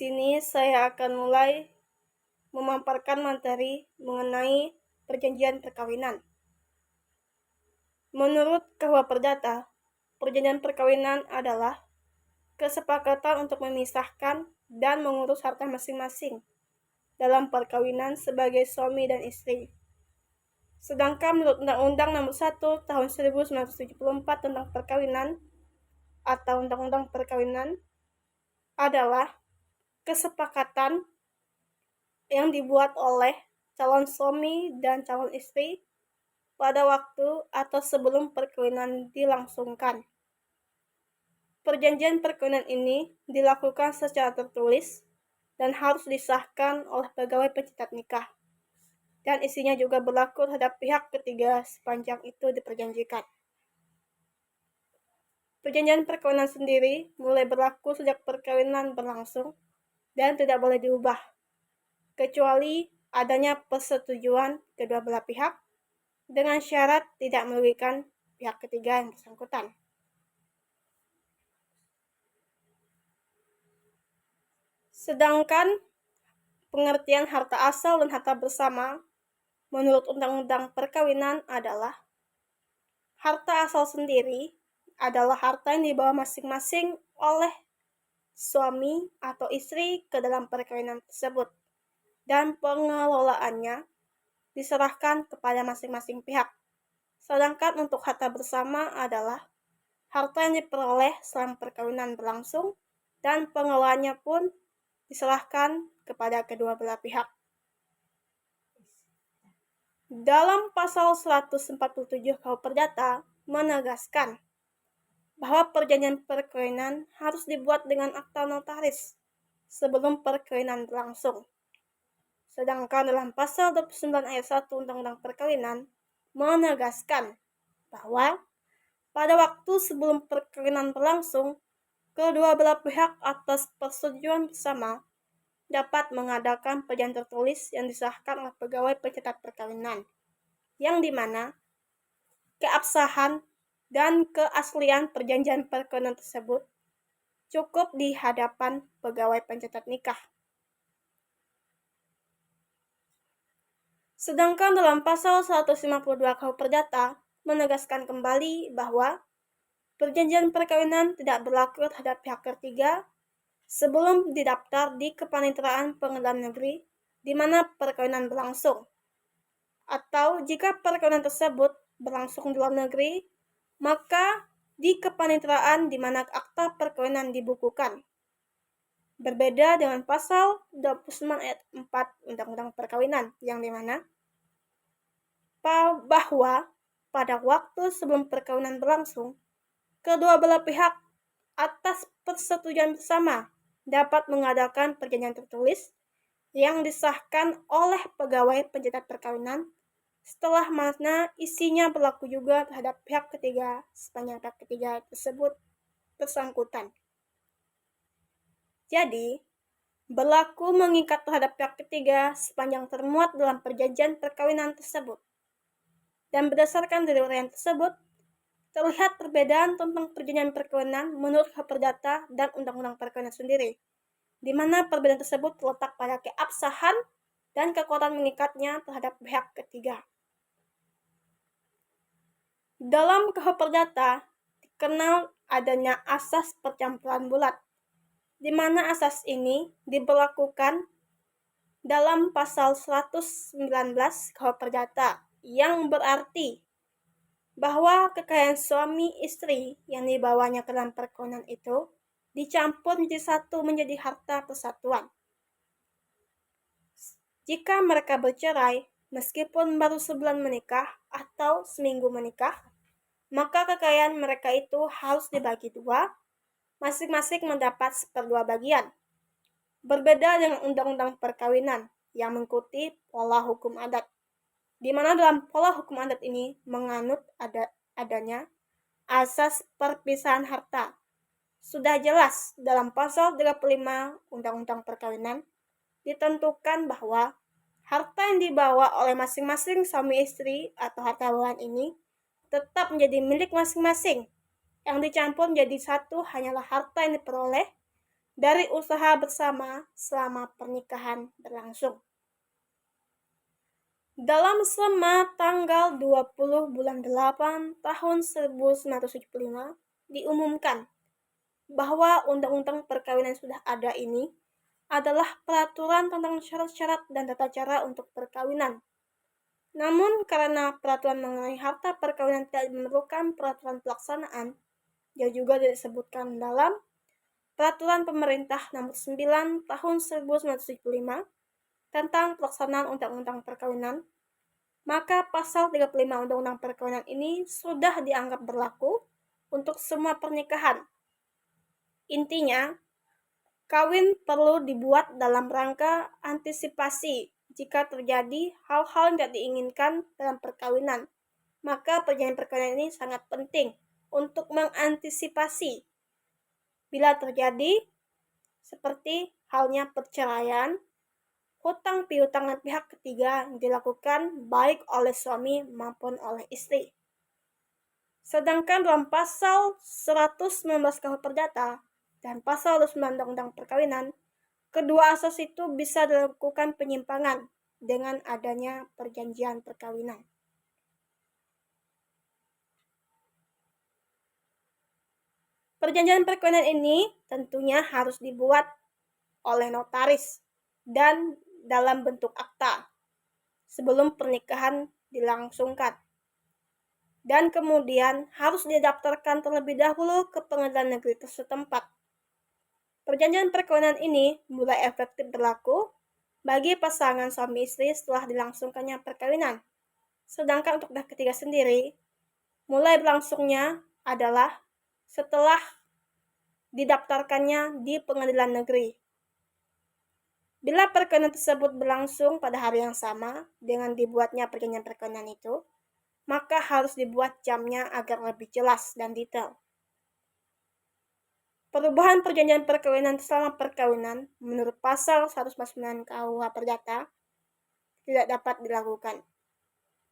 sini saya akan mulai memaparkan materi mengenai perjanjian perkawinan. Menurut KUH Perdata, perjanjian perkawinan adalah kesepakatan untuk memisahkan dan mengurus harta masing-masing dalam perkawinan sebagai suami dan istri. Sedangkan menurut Undang-Undang Nomor 1 Tahun 1974 tentang perkawinan atau Undang-Undang Perkawinan adalah kesepakatan yang dibuat oleh calon suami dan calon istri pada waktu atau sebelum perkawinan dilangsungkan. Perjanjian perkawinan ini dilakukan secara tertulis dan harus disahkan oleh pegawai pencatat nikah. Dan isinya juga berlaku terhadap pihak ketiga sepanjang itu diperjanjikan. Perjanjian perkawinan sendiri mulai berlaku sejak perkawinan berlangsung dan tidak boleh diubah, kecuali adanya persetujuan kedua belah pihak dengan syarat tidak merugikan pihak ketiga yang bersangkutan. Sedangkan pengertian harta asal dan harta bersama menurut Undang-Undang Perkawinan adalah harta asal sendiri adalah harta yang dibawa masing-masing oleh suami atau istri ke dalam perkawinan tersebut dan pengelolaannya diserahkan kepada masing-masing pihak. Sedangkan untuk harta bersama adalah harta yang diperoleh selama perkawinan berlangsung dan pengelolaannya pun diserahkan kepada kedua belah pihak. Dalam pasal 147 KUH Perdata menegaskan bahwa perjanjian perkawinan harus dibuat dengan akta notaris sebelum perkawinan berlangsung. Sedangkan dalam pasal 29 ayat 1 Undang-Undang Perkawinan menegaskan bahwa pada waktu sebelum perkawinan berlangsung, kedua belah pihak atas persetujuan bersama dapat mengadakan perjanjian tertulis yang disahkan oleh pegawai pencatat perkawinan, yang dimana keabsahan dan keaslian perjanjian perkawinan tersebut cukup di hadapan pegawai pencatat nikah. Sedangkan dalam pasal 152 KUH Perdata menegaskan kembali bahwa perjanjian perkawinan tidak berlaku terhadap pihak ketiga sebelum didaftar di Kepaniteraan Pengadilan Negeri di mana perkawinan berlangsung, atau jika perkawinan tersebut berlangsung di luar negeri, maka di kepaniteraan di mana akta perkawinan dibukukan. Berbeda dengan pasal 29 ayat 4 Undang-Undang Perkawinan, yang dimana bahwa pada waktu sebelum perkawinan berlangsung, kedua belah pihak atas persetujuan bersama dapat mengadakan perjanjian tertulis yang disahkan oleh pegawai pencatat perkawinan, setelah mana isinya berlaku juga terhadap pihak ketiga sepanjang pihak ketiga tersebut bersangkutan. Jadi, berlaku mengikat terhadap pihak ketiga sepanjang termuat dalam perjanjian perkawinan tersebut. Dan berdasarkan dari uraian tersebut, terlihat perbedaan tentang perjanjian perkawinan menurut KUH Perdata dan Undang-Undang Perkawinan sendiri, di mana perbedaan tersebut terletak pada keabsahan dan kekuatan mengikatnya terhadap pihak ketiga. Dalam KUH Perdata dikenal adanya asas percampuran bulat, di mana asas ini diberlakukan dalam pasal 119 KUH Perdata, yang berarti bahwa kekayaan suami istri yang dibawanya ke dalam perkawinan itu dicampur menjadi satu menjadi harta persatuan. Jika mereka bercerai, meskipun baru sebulan menikah atau seminggu menikah, maka kekayaan mereka itu harus dibagi dua, masing-masing mendapat 1/2 bagian. Berbeda dengan Undang-Undang Perkawinan yang mengikuti pola hukum adat, di mana dalam pola hukum adat ini menganut adanya asas perpisahan harta. Sudah jelas dalam pasal 35 Undang-Undang Perkawinan ditentukan bahwa harta yang dibawa oleh masing-masing suami istri atau harta bawaan ini tetap menjadi milik masing-masing. Yang dicampur menjadi satu hanyalah harta yang diperoleh dari usaha bersama selama pernikahan berlangsung. Dalam Sema tanggal 20 bulan 8 tahun 1975 diumumkan bahwa Undang-Undang Perkawinan sudah ada ini adalah peraturan tentang syarat-syarat dan tata cara untuk perkawinan. Namun karena peraturan mengenai harta perkawinan tidak memerlukan peraturan pelaksanaan, yang juga disebutkan dalam Peraturan Pemerintah Nomor 9 Tahun 1975 tentang pelaksanaan Undang-Undang Perkawinan, maka pasal 35 Undang-Undang Perkawinan ini sudah dianggap berlaku untuk semua pernikahan. Intinya, kawin perlu dibuat dalam rangka antisipasi jika terjadi hal-hal yang tidak diinginkan dalam perkawinan. Maka perjanjian perkawinan ini sangat penting untuk mengantisipasi bila terjadi seperti halnya perceraian, hutang piutang pihak ketiga yang dilakukan baik oleh suami maupun oleh istri. Sedangkan dalam pasal 119 KUH Perdata dan pasal 29 Undang-Undang Perkawinan, kedua asas itu bisa dilakukan penyimpangan dengan adanya perjanjian perkawinan. Perjanjian perkawinan ini tentunya harus dibuat oleh notaris dan dalam bentuk akta sebelum pernikahan dilangsungkan. Dan kemudian harus didaftarkan terlebih dahulu ke pengadilan negeri setempat. Perjanjian perkawinan ini mulai efektif berlaku bagi pasangan suami istri setelah dilangsungkannya perkawinan. Sedangkan untuk pihak ketiga sendiri, mulai berlangsungnya adalah setelah didaftarkannya di pengadilan negeri. Bila perkawinan tersebut berlangsung pada hari yang sama dengan dibuatnya perjanjian perkawinan itu, maka harus dibuat jamnya agar lebih jelas dan detail. Perubahan perjanjian perkawinan selama perkawinan menurut pasal 149 KUH Perdata tidak dapat dilakukan.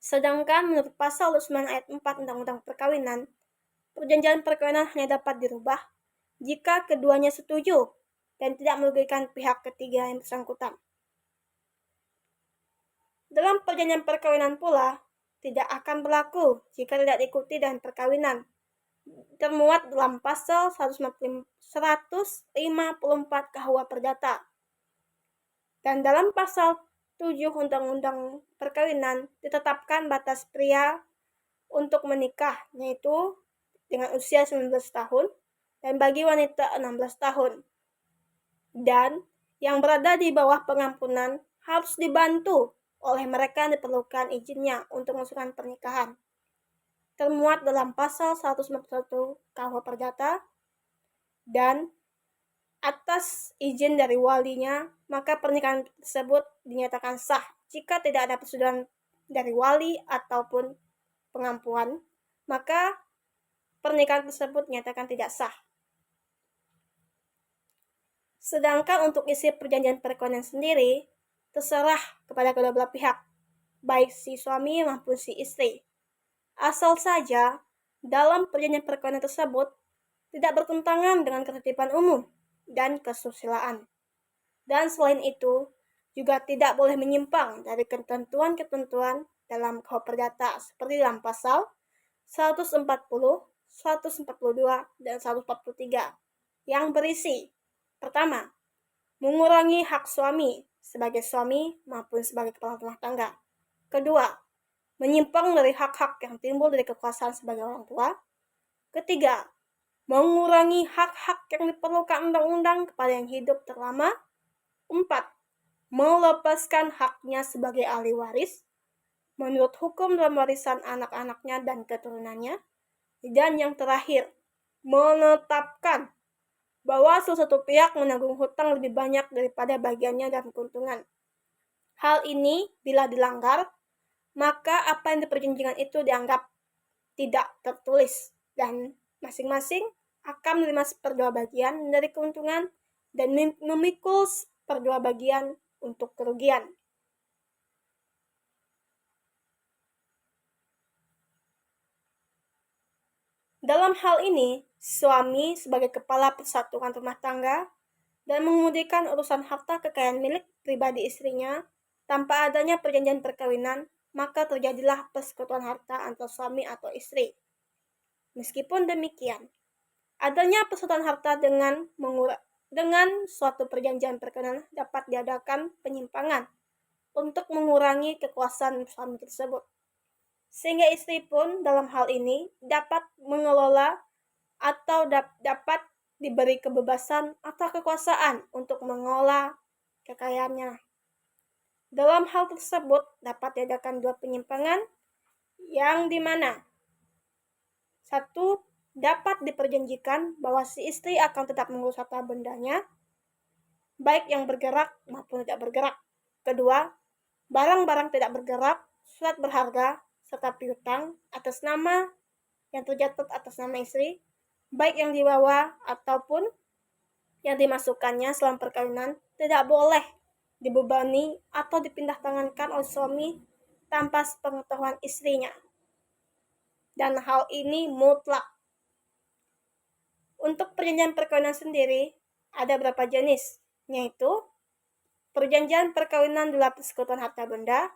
Sedangkan menurut pasal 29 ayat 4 Undang-Undang Perkawinan, perjanjian perkawinan hanya dapat dirubah jika keduanya setuju dan tidak merugikan pihak ketiga yang bersangkutan. Dalam perjanjian perkawinan pula, tidak akan berlaku jika tidak diikuti dengan perkawinan. Termuat dalam pasal 154 KUH Perdata. Dan dalam pasal 7 Undang-Undang Perkawinan ditetapkan batas pria untuk menikah, yaitu dengan usia 19 tahun dan bagi wanita 16 tahun. Dan yang berada di bawah pengampunan harus dibantu oleh mereka yang diperlukan izinnya untuk melangsungkan pernikahan. Termuat dalam pasal 191 KUH Perdata dan atas izin dari walinya, maka pernikahan tersebut dinyatakan sah jika tidak ada persetujuan dari wali ataupun pengampuan, maka pernikahan tersebut dinyatakan tidak sah. Sedangkan untuk isi perjanjian perkawinan sendiri, terserah kepada kedua belah pihak, baik si suami maupun si istri. Asal saja dalam perjanjian perkawinan tersebut tidak bertentangan dengan ketertiban umum dan kesusilaan. Dan selain itu, juga tidak boleh menyimpang dari ketentuan-ketentuan dalam KUH Perdata seperti dalam pasal 140, 142, dan 143 yang berisi: pertama, mengurangi hak suami sebagai suami maupun sebagai kepala rumah tangga. Kedua, menyimpang dari hak-hak yang timbul dari kekuasaan sebagai orang tua. Ketiga, mengurangi hak-hak yang diperlukan undang-undang kepada yang hidup terlama. 4. Melepaskan haknya sebagai ahli waris menurut hukum dalam warisan anak-anaknya dan keturunannya. Dan yang terakhir, menetapkan bahwa salah satu pihak menanggung hutang lebih banyak daripada bagiannya dalam keuntungan. Hal ini bila dilanggar, maka apa yang diperjanjikan itu dianggap tidak tertulis dan masing-masing akan menerima seperdua bagian dari keuntungan dan memikul seperdua bagian untuk kerugian. Dalam hal ini, suami sebagai kepala persatuan rumah tangga dan mengemudikan urusan harta kekayaan milik pribadi istrinya tanpa adanya perjanjian perkawinan, maka terjadilah persekutuan harta antara suami atau istri. Meskipun demikian, adanya persekutuan harta dengan suatu perjanjian perkawinan dapat diadakan penyimpangan untuk mengurangi kekuasaan suami tersebut. Sehingga istri pun dalam hal ini dapat mengelola atau dapat diberi kebebasan atau kekuasaan untuk mengelola kekayaannya. Dalam hal tersebut dapat diadakan dua penyimpangan yang dimana satu, dapat diperjanjikan bahwa si istri akan tetap mengurus harta bendanya, baik yang bergerak maupun tidak bergerak. Kedua, barang-barang tidak bergerak, surat berharga, serta piutang atas nama yang tercatat atas nama istri, baik yang dibawa ataupun yang dimasukkannya selama perkawinan, tidak boleh dibebani atau dipindah tangankan oleh suami tanpa sepengetahuan istrinya. Dan hal ini mutlak. Untuk perjanjian perkawinan sendiri, ada beberapa jenis, yaitu perjanjian perkawinan dalam persekutuan harta benda,